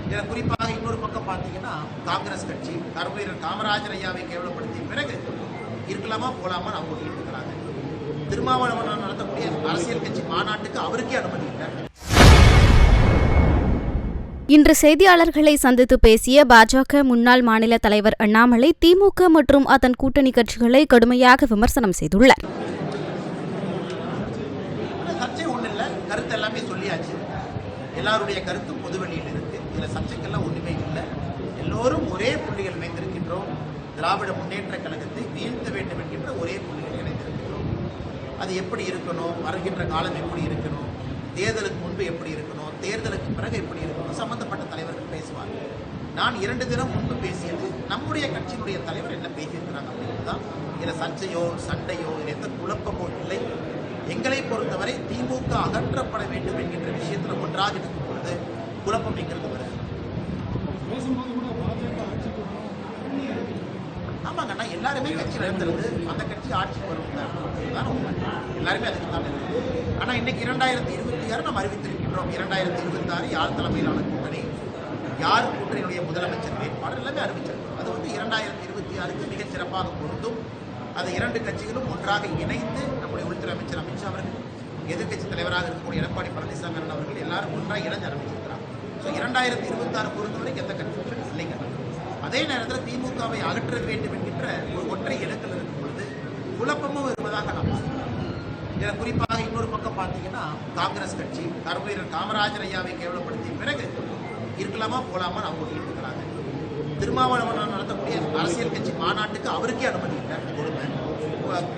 இதில் குறிப்பாக இன்னொரு பக்கம் பார்த்தீங்கன்னா காங்கிரஸ் கட்சி கருவீரர் காமராஜர் ஐயாவை கேவலப்படுத்திய பிறகு இருக்கலாமா போலாமா அவங்க இருக்கிறாங்க. திருமாவளவன் நடத்தக்கூடிய அரசியல் கட்சி மாநாட்டுக்கு அவருக்கே அனுமதி இல்லை. இன்று செய்தியாளர்களை சந்தித்து பேசிய பாஜக முன்னாள் மாநில தலைவர் அண்ணாமலை திமுக மற்றும் அதன் கூட்டணி கட்சிகளை கடுமையாக விமர்சனம் செய்துள்ளார். சர்ச்சை ஒன்றும் இல்லை, கருத்து எல்லாமே சொல்லியாச்சு. எல்லாருடைய கருத்து பொதுவெளியில் இருக்கு. இதில் சர்ச்சைக்கெல்லாம் ஒன்றுமே இல்லை. எல்லோரும் ஒரே புள்ளிகள் இணைந்திருக்கின்றோம். திராவிட முன்னேற்ற கழகத்தை வீழ்த்த வேண்டும் என்கின்ற ஒரே புள்ளிகள் இணைந்திருக்கின்றோம். அது எப்படி இருக்கணும், வருகின்ற காலம் எப்படி இருக்கணும், தேர்தலுக்கு முன்பு எப்படி இருக்கணும், தேர்தலுக்கு பிறகு எப்படி இருக்கணும், சம்பந்தப்பட்ட தலைவர்கள் பேசுவார்கள். நான் 2 தினம் முன்பு பேசியது நம்முடைய கட்சியினுடைய தலைவர் என்ன பேசியிருக்கிறாங்க அப்படின்றதுதான். இதில் சர்ச்சையோ சண்டையோ எந்த குழப்பமோ இல்லை. எங்களை பொறுத்தவரை திமுக அகற்றப்பட வேண்டும் என்கின்ற விஷயத்தில் ஒன்றாக இருக்கும் பொழுது குழப்பம் எங்கிறது வருது. ஆமாங்கண்ணா, எல்லாருமே கட்சியில் இருந்தது அந்த கட்சி ஆட்சிக்கு வரும் தான் உண்மை. எல்லாருமே அதுக்கு தான் இருக்குது. ஆனால் இன்னைக்கு 2026 நம்ம அறிவித்திருக்கின்றோம். 2026 யார் தலைமையிலான கூட்டணி, யார் கூட்டணியுடைய முதலமைச்சர் வேட்பாளர் எல்லாமே அறிவிச்சிருக்கிறோம். அது 2026க்கு மிகச் சிறப்பாக பொருந்தும். அது 2 கட்சிகளும் ஒன்றாக இணைந்து நம்முடைய உள்துறை அமைச்சர் அமித்ஷா அவர்கள், எதிர்கட்சி தலைவராக இருக்கக்கூடிய எடப்பாடி பழனிசாமி அவர்கள் எல்லாரும் ஒன்றாக இணைந்து அறிவிச்சிருக்கிறாங்க. ஸோ 2026 பொறுத்தவரைக்கும் எந்த கட்சியும் இல்லைங்க. அதே நேரத்தில் திமுகவை அகற்ற வேண்டும் என்கின்ற ஒரு ஒற்றை இலக்கில் இருக்கும் பொழுது குழப்பமும் இருப்பதாக நாம் பார்க்கிறோம். இதில் குறிப்பாக இன்னொரு பக்கம் பார்த்தீங்கன்னா காங்கிரஸ் கட்சி கருவீரர் காமராஜர் ஐயாவை கேவலப்படுத்திய பிறகு இருக்கலாமா போலாமா அவங்க இருக்கிறாங்க. திருமாவளவன் நடத்தக்கூடிய அரசியல் கட்சி மாநாட்டுக்கு அவருக்கே அனுமதி இல்லை,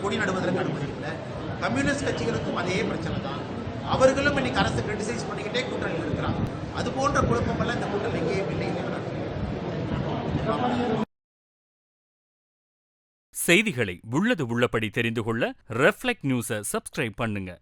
கொடி நடுவதற்கு அனுமதி இல்லை. கம்யூனிஸ்ட் கட்சிகளுக்கும் அதே பிரச்சனை தான். அவர்களும் இன்னைக்கு அரசு கிரிட்டிசைஸ் பண்ணிக்கிட்டே கூட்டணியில் இருக்கிறாங்க. அது போன்ற குழப்பமெல்லாம் இந்த கூட்டணி எங்கேயும் இல்லை. செய்திகளை உள்ளது உள்ளபடி தெரிந்து கொள்ள ரெஃப்ளெக்ட் நியூஸை சப்ஸ்கிரைப் பண்ணுங்க.